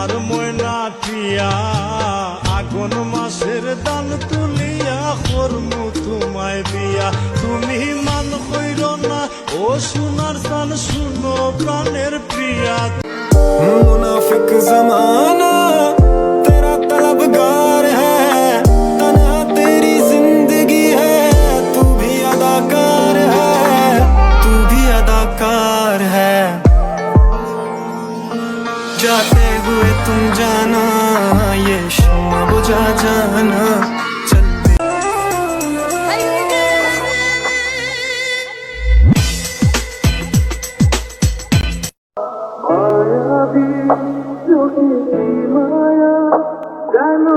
আমার ময়না টিয়া আগুন মাসের দান তুলিয়া করমু তোমায় বিয়া। তুমি মান কইর না ও সোনার দান, শুনো প্রাণের প্রিয়া। मुनाफिक जमाना तेरा तलबगार है, तन्हा तेरी जिंदगी है, तू भी अदाकार है, तू भी अदाकार है। जाते हुए तुम जाना, ये शम्मा बुझा जाना, चलते माया भी जो की माया जानो